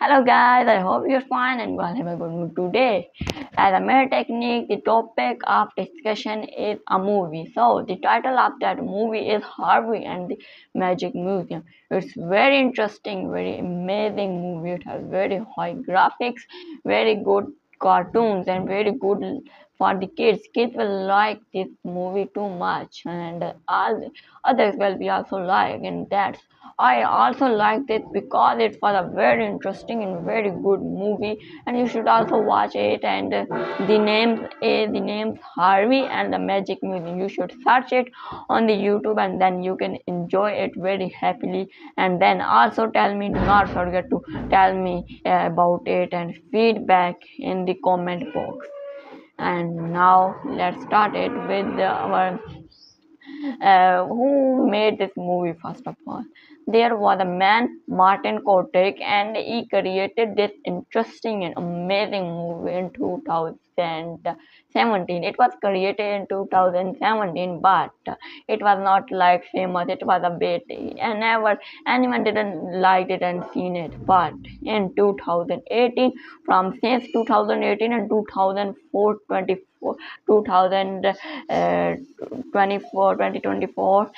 Hello guys, I hope you're fine and will have a good mood today. As a mere technique, the topic of discussion is a movie. So the title of that movie is Harvey and the Magic Museum. It's very interesting, very amazing movie. It has very high graphics, very good cartoons and very good for the kids. Kids will like this movie too much and all others will be also like and that's I also like it because it was a very interesting and very good movie, and you should also watch it. And the name's Harvey and the Magic Museum. You should search it on the YouTube, and then you can enjoy it very happily. And then also tell me, do not forget to tell me about it and feedback in the comment box. And now let's start it with our who made this movie first of all. There was a man, Martin Kotick, and he created this interesting and amazing movie in 2017. It was created in 2017, but it was not like famous. It was a bit, and never anyone didn't like it and seen it. But in 2018, from since 2018 and 2004, 2024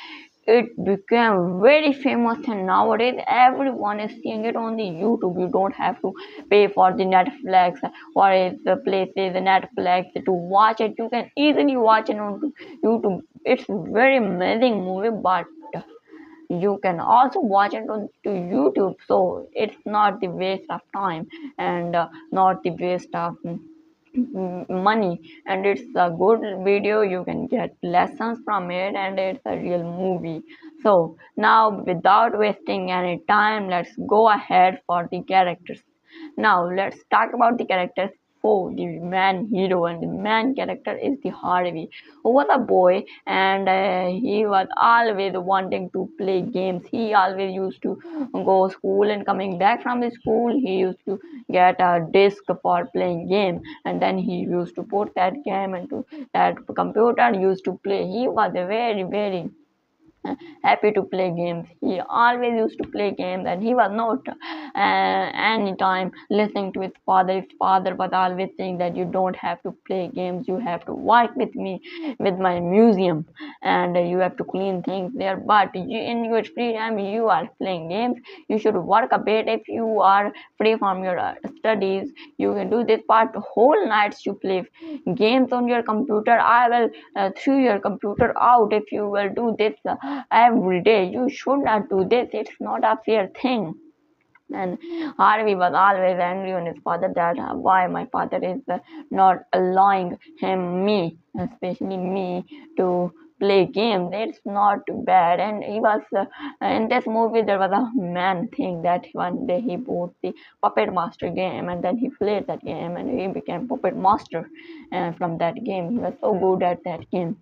it became very famous, and nowadays everyone is seeing it on the YouTube. You don't have to pay for the Netflix or the places the Netflix to watch it. You can easily watch it on YouTube. It's very amazing movie, but you can also watch it on to YouTube, so it's not the waste of time and not the waste of money, and it's a good video. You can get lessons from it, and it's a real movie. So now without wasting any time, let's go ahead for the characters. Now let's talk about the characters. For the man hero, and the man character is the Harvey, who was a boy, and he was always wanting to play games. He always used to go school, and coming back from the school, he used to get a disc for playing game, and then he used to put that game into that computer and used to play. He was a very happy to play games. He always used to play games, and he was not any time listening to his father. His father was always saying that you don't have to play games, you have to work with me with my museum, and you have to clean things there. But in your free time, you are playing games. You should work a bit. If you are free from your studies, you can do this part. Whole nights you play games on your computer. I will throw your computer out if you will do this every day. You should not do this. It's not a fair thing. And Harvey was always angry on his father that why my father is not allowing especially me, to play games. It's not too bad. And he was in this movie there was a man thing that one day he bought the Puppet Master game, and then he played that game and he became Puppet Master. And from that game he was so good at that game.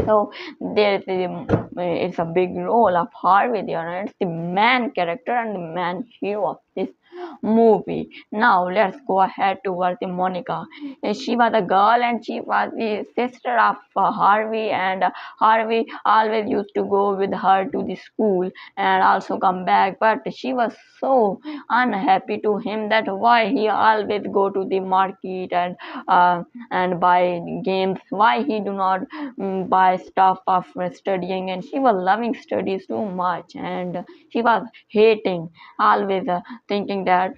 So it's a big role of Harvey there, and it's the man character and the man hero of this movie. Now let's go ahead towards the Monica. She was a girl, and she was the sister of Harvey, and Harvey always used to go with her to the school and also come back. But she was so unhappy to him that why he always go to the market and buy games. Why he do not buy stuff of studying, and she was loving studies too much, and she was hating always thinking that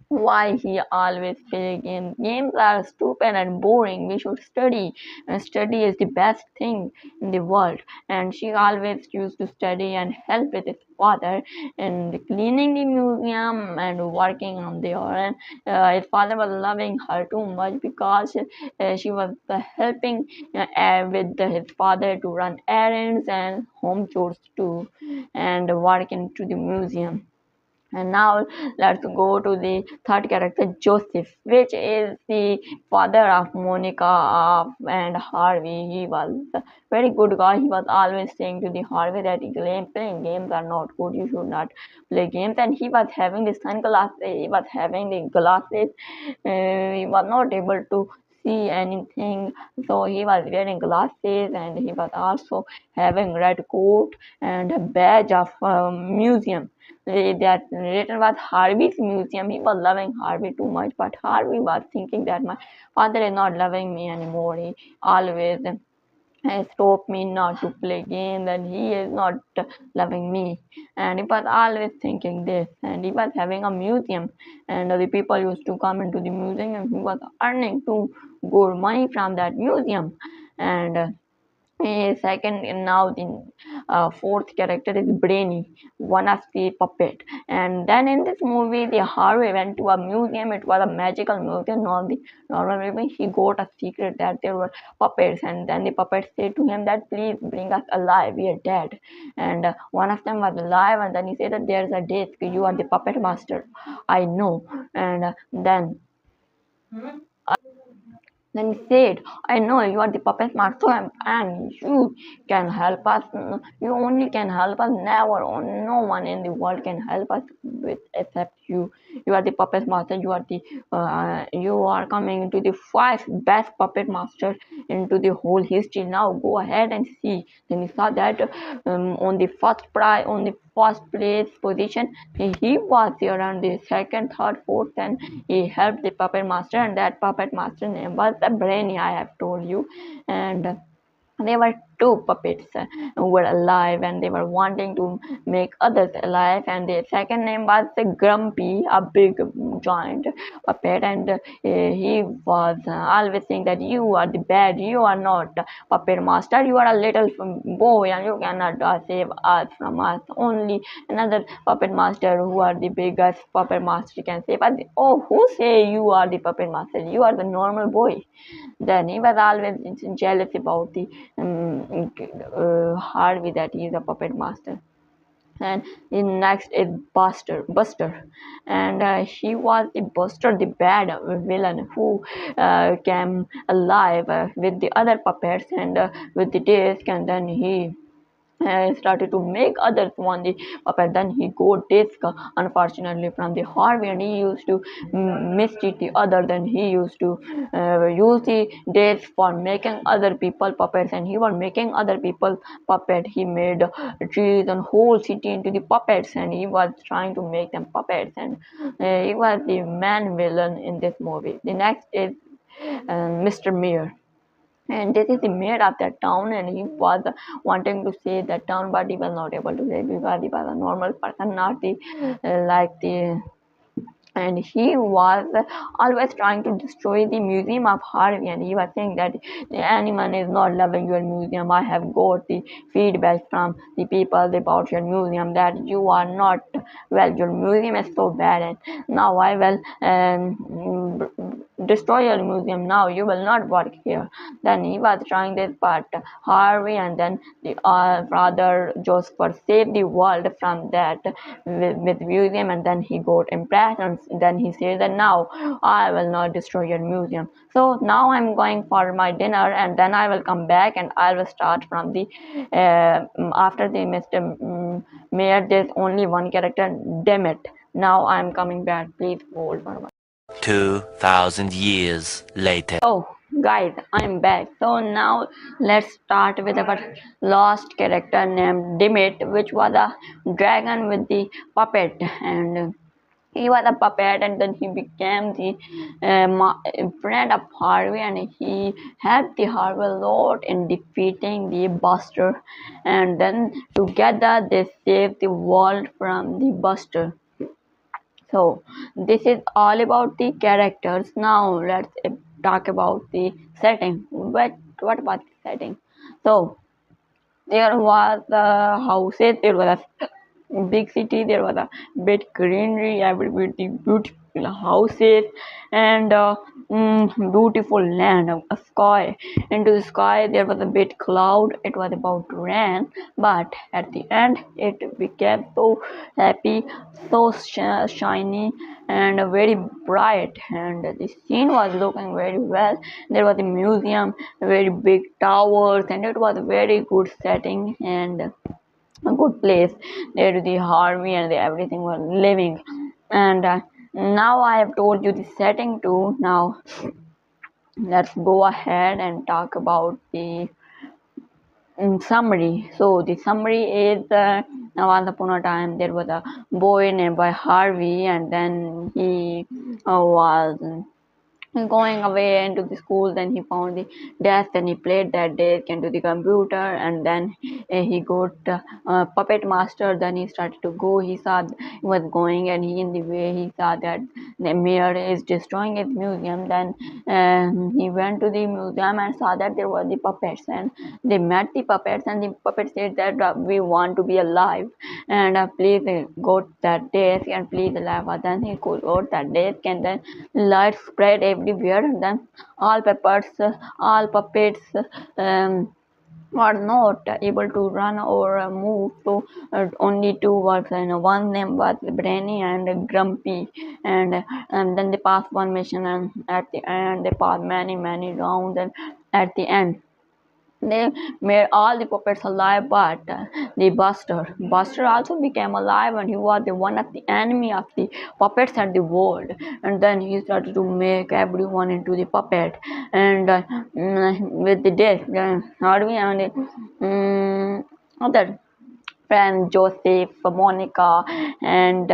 why he always play games. Games are stupid and boring. We should study, and study is the best thing in the world. And she always used to study and help with his father in cleaning the museum and working on the and his father was loving her too much because she was helping with his father to run errands and home chores too, and work into the museum. And now let's go to the third character, Joseph, which is the father of Monica and Harvey. He was a very good guy. He was always saying to the Harvey that playing games are not good. You should not play games. And he was having the sunglasses. He was having the glasses. He was not able to see anything, so he was wearing glasses, and he was also having red coat and a badge of museum. that written was Harvey's museum. He was loving Harvey too much, but Harvey was thinking that my father is not loving me anymore. He always stop me not to play games, and he is not loving me. And he was always thinking this, and he was having a museum, and the people used to come into the museum, and he was earning too good money from that museum. And second, now the fourth character is Brainy, one of the puppet. And then in this movie, the Harvey went to a museum. It was a magical museum, not the normal museum. He got a secret that there were puppets, and then the puppets said to him that please bring us alive. We are dead. And one of them was alive, and then he said that there is a disc. You are the puppet master. I know. And then he said, I know you are the puppet master, and you can help us. You only can help us. Never, no one in the world can help us with except you. You are the puppet master. You are coming into the five best puppet masters into the whole history. Now go ahead and see. Then he saw that on the first place position, he was there on the second, third, fourth, and he helped the puppet master, and that puppet master name was the Brainy, I have told you. And there were two puppets who were alive, and they were wanting to make others alive, and the second name was the Grumpy, a big giant puppet. And he was always saying that you are the bad, you are not puppet master, you are a little boy, and you cannot save us from us. Only another puppet master who are the biggest puppet master can save us. Oh, who say you are the puppet master? You are the normal boy. Then he was always jealous about the Harvey, that he is a puppet master. And in next is Buster, and he was the Buster, the bad villain who came alive with the other puppets and with the disc, and then he started to make others want the puppet. Then he got disc, unfortunately, from the Harvey, and he used to mistreat the other. Then he used to use the disc for making other people puppets, and he was making other people puppet. He made trees and whole city into the puppets, and he was trying to make them puppets, and he was the main villain in this movie. The next is Mr. Mayor, and this is the mayor of that town, and he was wanting to save that town, but he was not able to save because he was a normal person, not the like the and he was always trying to destroy the museum of Harvey, and he was saying that anyone is not loving your museum. I have got the feedback from the people about your museum that you are not well, your museum is so bad, and now I will destroy your museum. Now you will not work here. Then he was trying this, but Harvey and then the brother Joseph saved the world from that with museum, and then he got impressed, and then he said that now I will not destroy your museum. So now I'm going for my dinner, and then I will come back, and I will start from the after the Mr. Mayor. There's only one character, damn it. Now I'm coming back. Please hold for a while. 2,000 years later. Oh, guys, I'm back. So now let's start with our last character named Dimit, which was a dragon with the puppet, and he was a puppet, and then he became the friend of Harvey, and he helped the Harvey a lot in defeating the Buster, and then together they saved the world from the Buster. So this is all about the characters. Now let's talk about the setting. What about the setting? So there was the houses. There was a big city. There was a bit greenery, every beautiful houses, and beautiful land, a sky. Into the sky there was a bit cloud. It was about to rain, but at the end it became so happy, so shiny and very bright, and the scene was looking very well. There was a museum, very big towers, and it was a very good setting and a good place. There the Harvey and everything was living, and now I have told you the setting too. Now let's go ahead and talk about the summary. So the summary is once upon a time there was a boy named by Harvey, and then he was going away into the school. Then he found the desk and he played that desk into the computer, and then he got puppet master. Then he started to go, he saw he was going, and he in the way he saw that the mayor is destroying his museum. Then he went to the museum and saw that there were the puppets, and they met the puppets, and the puppets said that we want to be alive, and please go to that desk and please alive. Then he got that desk, and then light spread everywhere, and then all puppets were not able to run or move. So only two were, one name was Brainy and Grumpy, and then they passed one mission, and at the end they passed many rounds, and at the end they made all the puppets alive, but the Buster also became alive, and he was the one of the enemy of the puppets at the world. And then he started to make everyone into the puppet, and with the death, Harvey and other friends Joseph, Monica, and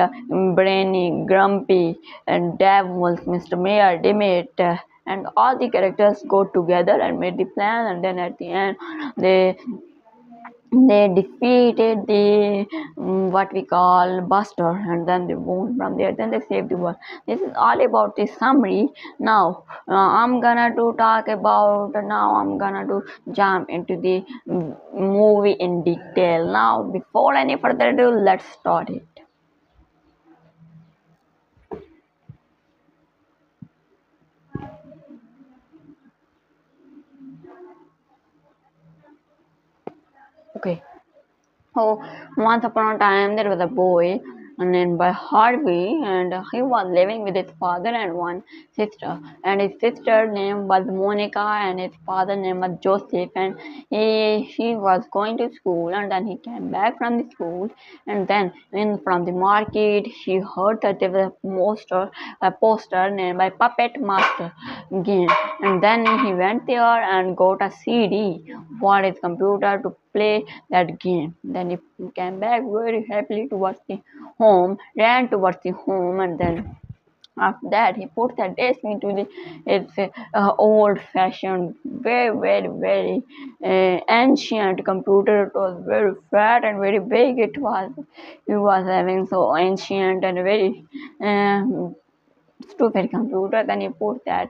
Brainy, Grumpy, and Devils, Mr. Mayor, Dimit, and all the characters go together and made the plan. And then at the end, they they defeated the what we call Buster, and then they won from there. Then they saved the world. This is all about the summary. Now I'm gonna to talk about. Now I'm gonna to jump into the movie in detail. Now, before any further ado, let's start it. Okay. So once upon a time there was a boy named by Harvey, and he was living with his father and one sister. And his sister name was Monica, and his father name was Joseph. And he was going to school, and then he came back from the school, and then from the market he heard that there was a poster named by Puppet Master game, and then he went there and got a CD for his computer to play that game. Then he came back very happily towards the home, ran towards the home, and then after that he put that desk into the its old fashioned, very ancient computer. It was very fat and very big. It was having so ancient and very stupid computer. Then he put that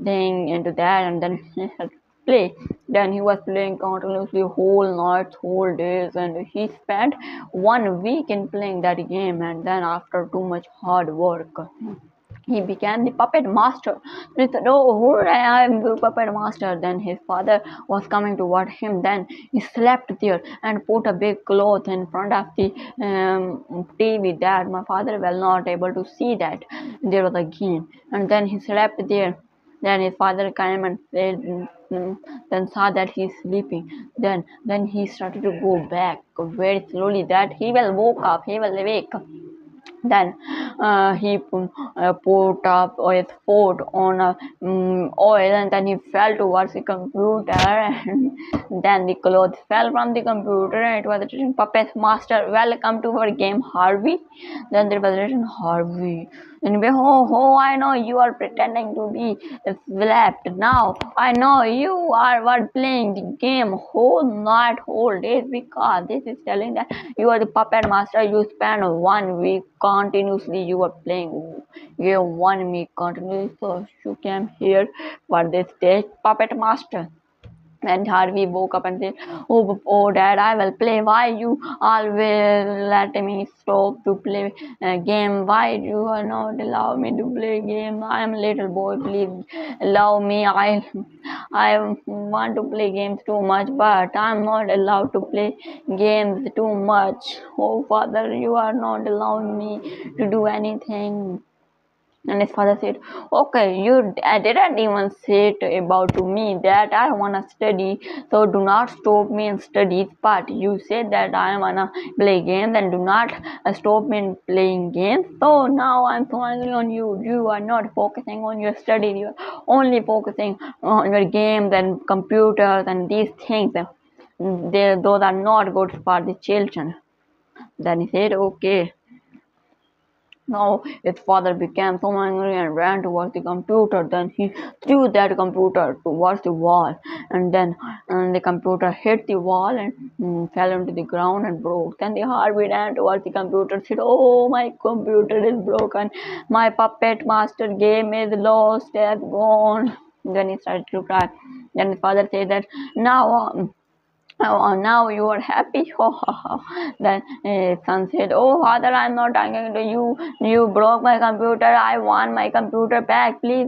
thing into that, and then he had play. Then he was playing continuously whole nights, whole days, and he spent 1 week in playing that game. And then after too much hard work, he became the puppet master. He said, "Oh, hooray, I am the puppet master." Then his father was coming toward him. Then he slept there and put a big cloth in front of the TV that my father was not able to see that there was a game. And then he slept there. Then his father came and said, then saw that he's sleeping. Then he started to go back very slowly. That he will woke up. He will awake. Then he put up his foot on oil, and then he fell towards the computer, and then the clothes fell from the computer, and it was written Puppet Master, welcome to our game, Harvey. Then there was written Harvey. And oh, I know you are pretending to be slept. Now I know you were playing the game whole night, whole day, because this is telling that you are the puppet master. You spent 1 week continuously. You were playing game 1 week continuously. So you came here for this day, puppet master. And Harvey woke up and said, "Oh, Dad, I will play. Why you always let me stop to play a game? Why you are not allow me to play game? I am a little boy. Please allow me. I want to play games too much, but I'm not allowed to play games too much. Oh, Father, you are not allowing me to do anything." And his father said, "Okay, you didn't even say about to me that I wanna study, so do not stop me in studies. But you said that I wanna play games, and do not stop me in playing games. So now I'm so angry on you. You are not focusing on your studies. You are only focusing on your games and computers and these things." those are not good for the children. Then he said, okay. Now his father became so angry and ran towards the computer. Then he threw that computer towards the wall, and then the computer hit the wall and fell into the ground and broke. Then the Harvey ran towards the computer, said, "Oh, my computer is broken. My puppet master game is lost, has gone." Then he started to cry. Then his father said that now. Oh, now you are happy. Then son said, "Oh, father, I'm not talking to you. You broke my computer. I want my computer back. Please,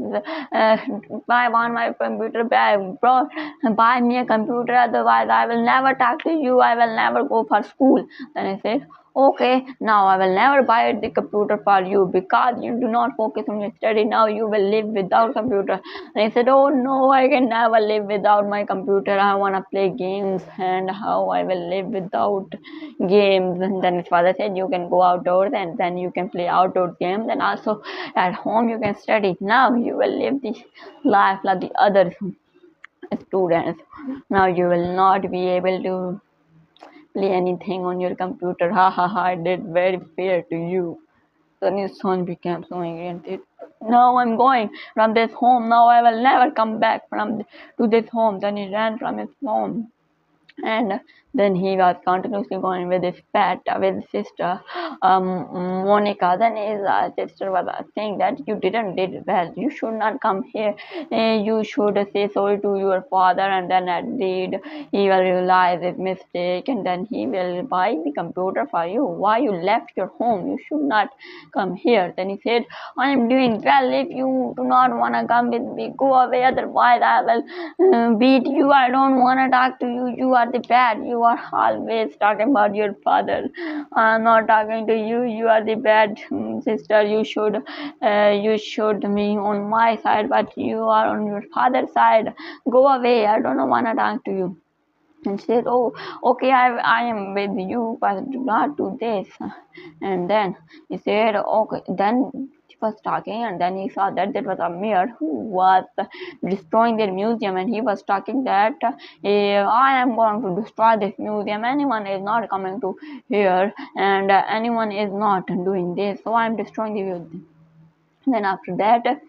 I want my computer back. Bro, buy me a computer. Otherwise, I will never talk to you. I will never go for school." Then I said, "Okay, now I will never buy the computer for you because you do not focus on your study. Now you will live without computer." And I said, "Oh no, I can never live without my computer. I want to play games, and how I will live without games." And then his father said, "You can go outdoors and then you can play outdoor games, and also at home you can study. Now you will live the life like the other students. Now you will not be able to play anything on your computer. Ha ha ha, I did very fair to you." Then his son became so angry and said, "Now I'm going from this home. Now I will never come back to this home." Then he ran from his home, and then he was continuously going with his pet, with his sister, Monica. Then his sister was saying that you didn't did well. You should not come here. You should say sorry to your father, and then at did he will realize his mistake, and then he will buy the computer for you. Why you left your home? You should not come here. Then he said, "I am doing well. If you do not want to come with me, go away. Otherwise, I will beat you. I don't want to talk to you. You are the bad. You are always talking about your father. I'm not talking to you. You are the bad sister. You should be on my side, but you are on your father's side. Go away. I don't want to talk to you." And she said, "Oh, okay, I am with you, but do not do this." And then he said, "Okay." Then he was talking, and then he saw that there was a mayor who was destroying their museum, and he was talking that I am going to destroy this museum. Anyone is not coming to here, and anyone is not doing this, so I am destroying the museum. Then after that,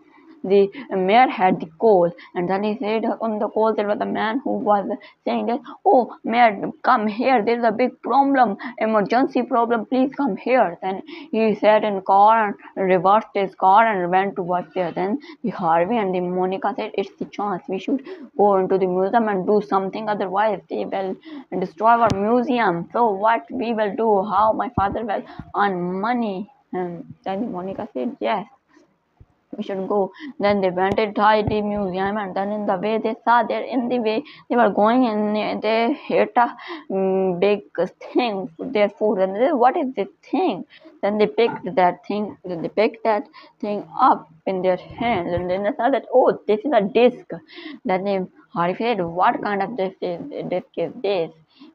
the mayor had the call, and then he said on the call there was a man who was saying that, "Oh, mayor, come here. There is a big problem, emergency problem. Please come here." Then he sat in car and reversed his car and went towards there. Then the Harvey and the Monica said, "It's the chance. We should go into the museum and do something. Otherwise, they will destroy our museum. So what we will do? How my father will earn money?" And then Monica said, "Yes, we should go." Then they went inside the museum, and then in the way they saw there, in the way they were going, and they hit a big thing for their food. And they said, "What is this thing?" Then they picked that thing. Then they picked that thing up in their hands, and then they saw that, "Oh, this is a disc." Then they horrified, "What kind of disc is this?"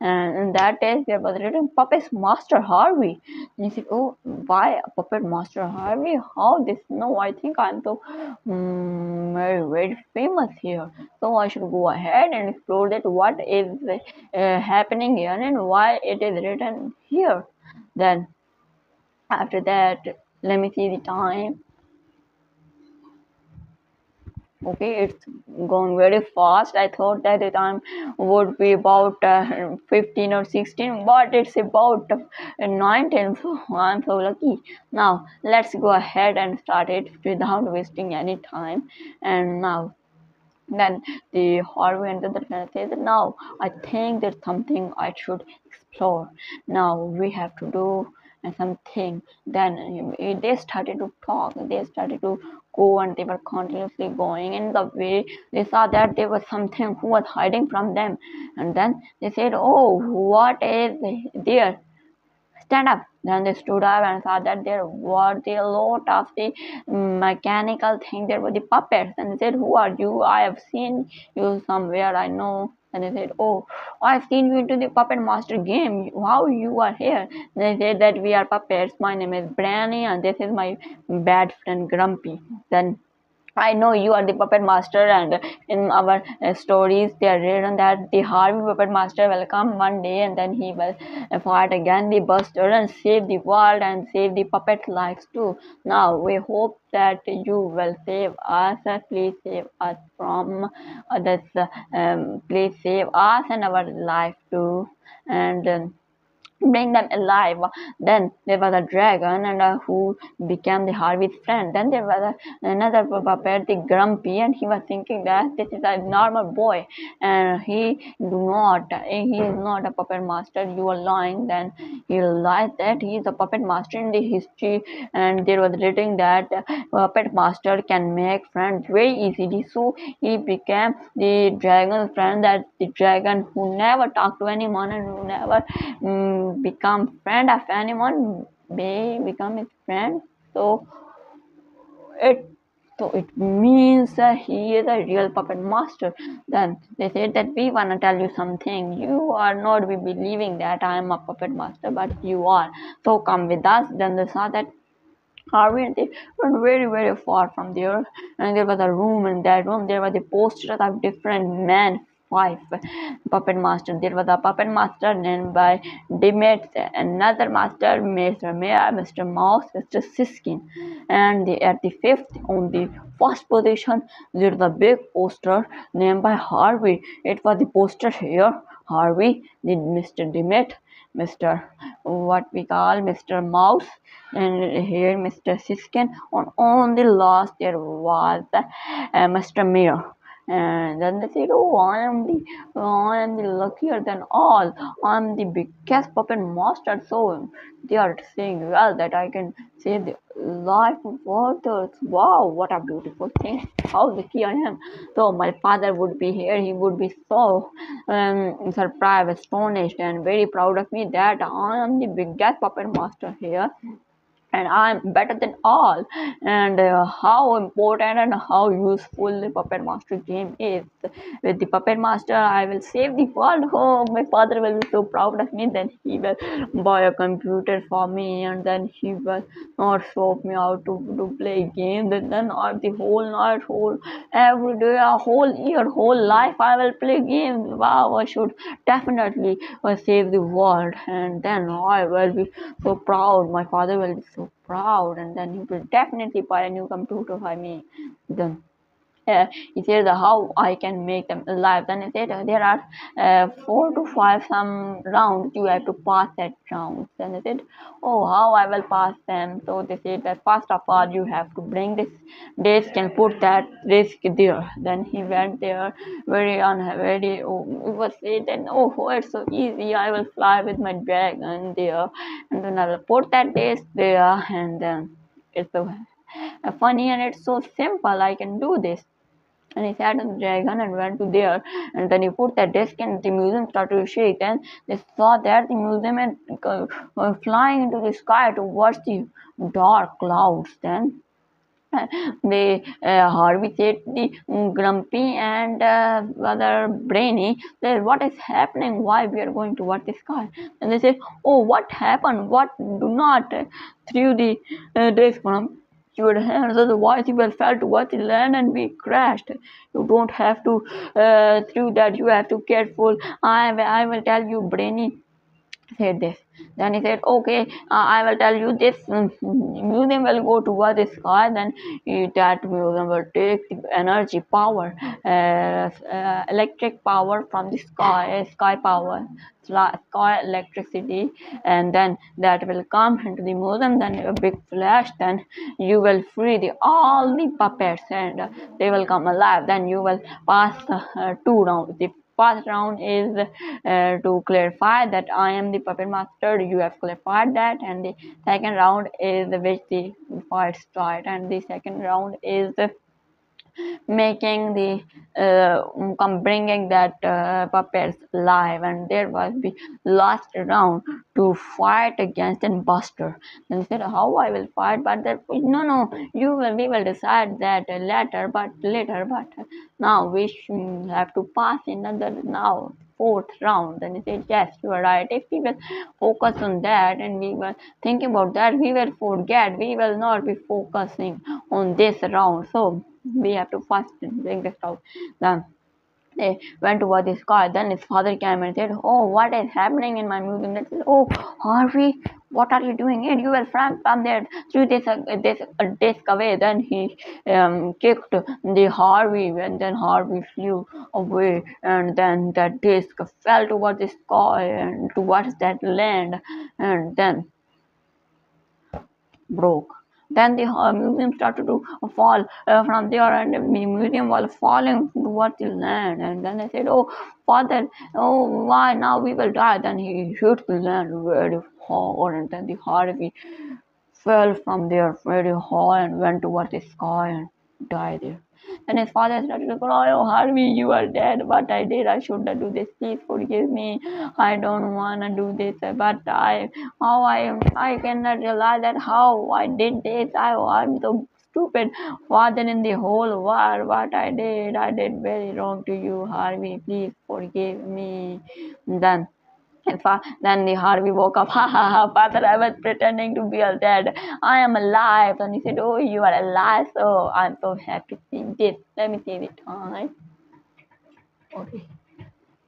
And in that test there was written Puppet Master Harvey. And he said, "Oh, why Puppet Master Harvey? How this? No, I think I'm so very famous here. So I should go ahead and explore that what is happening here and why it is written here." Then after that, let me see the time. Okay, it's gone very fast. I thought that the time would be about 15 or 16, but it's about 19. So I'm so lucky. Now let's go ahead and start it without wasting any time. And now, then the Harvey and the other friend says, "Now I think there's something I should explore. Now we have to do something." Then they started to talk. They started to go, and they were continuously going. In the way they saw that there was something who was hiding from them, and then they said, "Oh, what is there? Stand up." Then they stood up and saw that there were a lot of the mechanical things. There were the puppets, and they said, "Who are you? I have seen you somewhere. I know." And they said, "Oh, I've seen you into the Puppet Master game. How you are here?" They said that, "We are puppets. My name is Branny, and this is my bad friend Grumpy." Then I know you are the puppet master, and in our stories, they are written that the Harvey puppet master will come one day and then he will fight again the Buster and save the world and save the puppet lives too. Now, we hope that you will save us. Please save us from others. Please save us and our life too. And bring them alive. Then there was a dragon and who became the Harvey's friend. Then there was another puppet, the Grumpy, and he was thinking that this is a normal boy and he is not a puppet master. You are lying. Then he realized that he is a puppet master in the history, and there was written that puppet master can make friends very easily. So he became the dragon's friend, that the dragon who never talked to anyone and who never become friend of anyone may become his friend. It it means that he is a real puppet master. Then they said that we wanna tell you something. You are not be believing that I am a puppet master, but you are. So come with us. Then they saw that Harvey and they went very, very far from there. And there was a room. In that room, there were the posters of different men, five puppet master. There was a puppet master named by Demet, another master, Mr. Mayor, Mr. Mouse, Mr. Siskin. And at the fifth, on the first position, there was a big poster named by Harvey. It was the poster here. Harvey, the Mr. Demet, Mr. what we call Mr. Mouse, and here Mr. Siskin. On the last there was Mr. Mayor. And then they said, "Oh, I am the luckier than all. I am the biggest puppet master." So they are saying, "Well, that I can save the life of others. Wow, what a beautiful thing! How lucky I am." So my father would be here. He would be so surprised, astonished, and very proud of me that I am the biggest puppet master here and I'm better than all. And how important and how useful the Puppet Master game is. With the Puppet Master, I will save the world. Oh, my father will be so proud of me. Then he will buy a computer for me, and then he will not show me how to play games. And then the whole night, whole every day, a whole year, whole life, I will play games. Wow, I should definitely save the world, and then I will be so proud. My father will be so proud, and then he will definitely buy a new computer for me. Then he said how I can make them alive. Then he said there are 4 to 5 some rounds you have to pass that round. Then he said, "Oh, how I will pass them?" So they said that first of all you have to bring this disc and put that disc there. Then he went there very it was said then, "Oh, it's so easy. I will fly with my dragon there, and then I will put that disc there, and then it's so funny and it's so simple. I can do this." And he sat on the dragon and went to there. And then he put that disc and the museum started to shake. Then they saw that the museum and flying into the sky towards the dark clouds. Then they Harvey said the Grumpy and rather Brainy said, "What is happening? Why we are going towards the sky?" And they said, "Oh, what happened? What do not through the disc from your hands, otherwise you will fall towards the land and be crashed. You don't have to through that. You have to careful. I will tell you, Brainy said this." Then he said, "Okay, I will tell you this museum will go towards the sky. Then that museum will take the energy power, electric power from the sky power, sky electricity, and then that will come into the museum. Then a big flash. Then you will free all the puppets, and they will come alive. Then you will pass 2 rounds. The first round is to clarify that I am the puppet master. You have clarified that, and the second round is which the fight start, and the second round is making the bringing that puppets alive, and there was the last round to fight against a Buster. Then said, "How I will fight?" But that, no, we will decide that later. But now we have to pass another now fourth round. Then he said, "Yes, you are right. If we will focus on that and we will think about that, we will forget. We will not be focusing on this round." So we have to first bring this out. Then they went toward this car. Then his father came and said, "Oh, what is happening in my museum?" They said, "Oh, Harvey, what are you doing here? You will from there through this desk away." Then he kicked the Harvey, and then Harvey flew away, and then that disc fell towards the sky and towards that land, and then broke. Then the museum started to fall from there, and the museum was falling towards the land. And then I said, "Oh, father, oh, why now we will die?" Then he hit the land very hard, and then the Harvey fell from there very high and went towards the sky and died there. And his father started to cry, "Oh, Harvey, you are dead. What I did, I should not do this. Please forgive me. I don't want to do this. But I cannot realize that how I did this. I'm so stupid. Father in the whole world, what I did very wrong to you, Harvey. Please forgive me." Then then the Harvey woke up. "Ha ha ha, father, I was pretending to be dead. I am alive." And he said, "Oh, you are alive. So I'm so happy to see this. Let me see the time." Okay.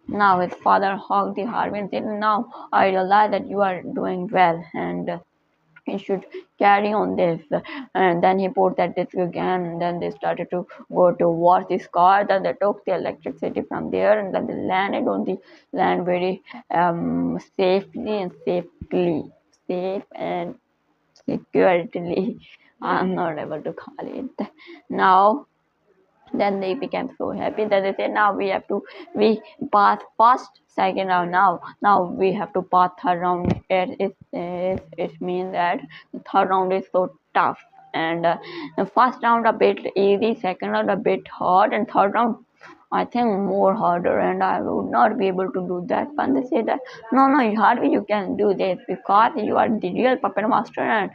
Now his father hugged the Harvey and said, "Now I realize that you are doing well, and he should carry on this." And then he put that disc again, and then they started to go towards the sky. Then they took the electricity from there, and then they landed on the land very safe and securely. I'm not able to call it now. Then they became so happy that they said, "Now we pass first second round. Now we have to pass third round." It means that the third round is so tough, and the first round a bit easy, second round a bit hard, and third round I think more harder, and I would not be able to do that. But they say that no, Harvey, you can do this because you are the real puppet master, and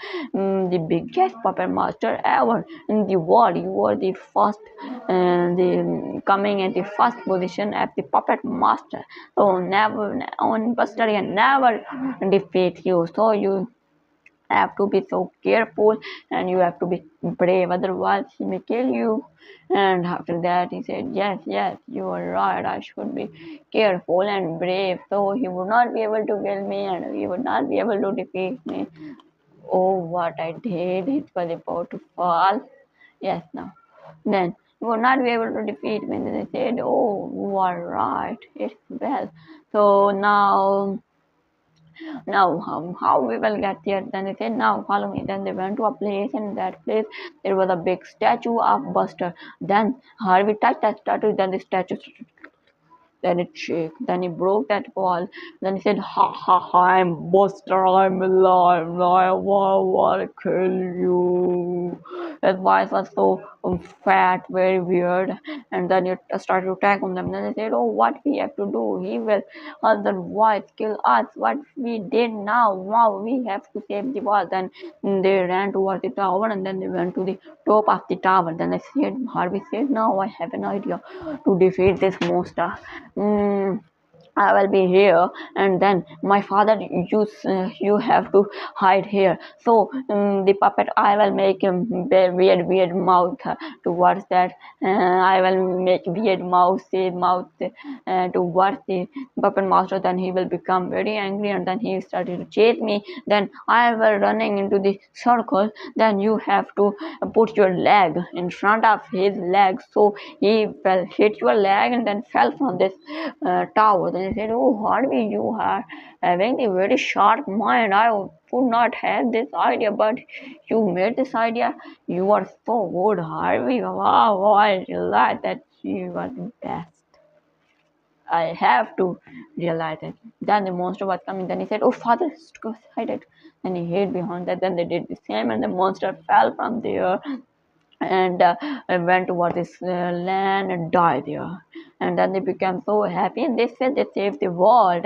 the biggest puppet master ever in the world. You are the first, the coming in the first position as the puppet master. So never, on Buster can never defeat you. So you have to be so careful, and you have to be brave, otherwise he may kill you. And after that he said, "Yes, you are right, I should be careful and brave, so he would not be able to kill me, and he would not be able to defeat me." Oh, what I did, it was about to fall. Yes, now then you will not be able to defeat me. Then they said, "Oh, you are right, it's well. So now how we will get there?" Then they said, "Now follow me." Then they went to a place, and in that place there was a big statue of Buster. Then Harvey touched that statue, then the statue, then it shook, then he broke that wall. Then he said, "Ha ha ha, I'm Buster, I'm alive, I want to kill you." His voice was so fat, very weird, and then it started to attack on them. Then they said, "Oh, what we have to do? He will otherwise kill us. What we did now we have to save the world." Then they ran towards the tower, and then they went to the top of the tower. Then Harvey said, "Now I have an idea to defeat this monster. Mm, I will be here, and then my father, you have to hide here." So the puppet, I will make him weird mouth towards that. I will make weird mouth towards the puppet master. Then he will become very angry, and then he started to chase me. Then I will running into the circle. Then you have to put your leg in front of his leg, so he will hit your leg and then fell from this tower. Then he said, "Oh, Harvey, you are having a very sharp mind. I would not have this idea, but you made this idea. You are so good, Harvey. Wow, I realize that you are the best. I have to realize it." Then the monster was coming. Then he said, "Oh, father, go hide it." And he hid behind that. Then they did the same, and the monster fell from there and went toward this land and died there. And then they became so happy, and they said they saved the world,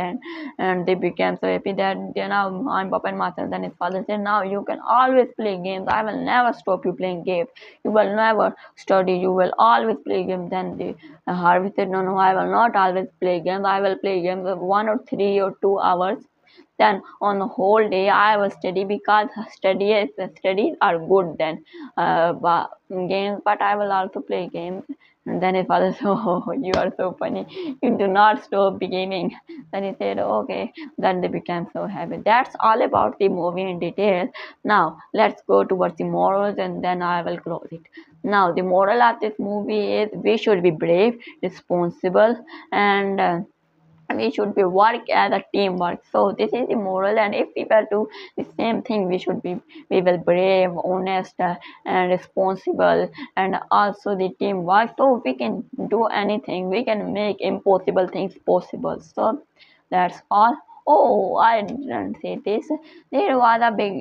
and they became so happy that now I'm Papa and Master. Then his father said, "Now you can always play games. I will never stop you playing games. You will never study. You will always play games." Then the Harvey said, "No, I will not always play games. I will play games of 1 or 3 or 2 hours. then on the whole day I will study, because studies are good then but games, but I will also play games. And then his father said, "Oh, you are so funny. You do not stop gaming." Then he said, "Okay." Then they became so happy. That's all about the movie in detail. Now let's go towards the morals, and then I will close it. Now the moral of this movie is we should be brave, responsible, and we should be work as a teamwork. So this is the moral, and if people do the same thing, we will brave, honest, and responsible, and also the teamwork. So we can do anything. We can make impossible things possible. So that's all. Oh, I didn't say this. There was a big.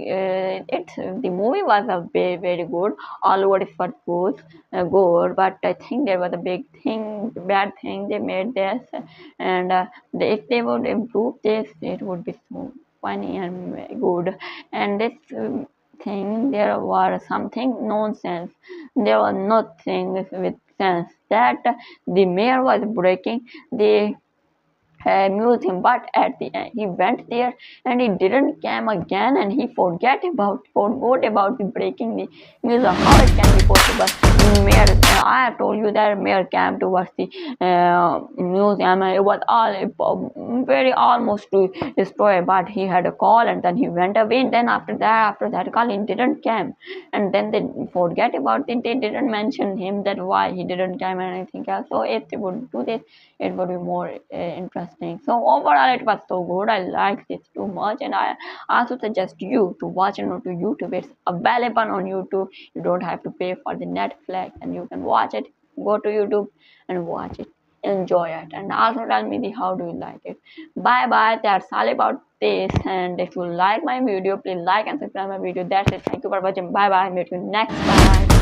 The movie was a very very good. All over is for good, but I think there was a bad thing they made this, and if they would improve this, it would be so funny and good. And this thing, there was something nonsense. There was nothing with sense that the mayor was breaking the amused him, but at the end he went there and he didn't come again, and he forgot about the breaking the news. How it can be possible? Mayor, I have told you that mayor came towards the museum, and it was all very almost to destroy, but he had a call and then he went away. And then after that call he didn't come, and then they forget about it. They didn't mention him that why he didn't come and anything else. So if they would do this, it would be more interesting. So overall it was so good. I liked it too much, and I also suggest you to watch it on YouTube. It's available on YouTube. You don't have to pay for the Netflix, and you can watch it. Go to YouTube and watch it, enjoy it, and also tell me how do you like it. Bye bye, that's all about this. And if you like my video, please like and subscribe my video. That's it. Thank you for watching. Bye bye, meet you next time.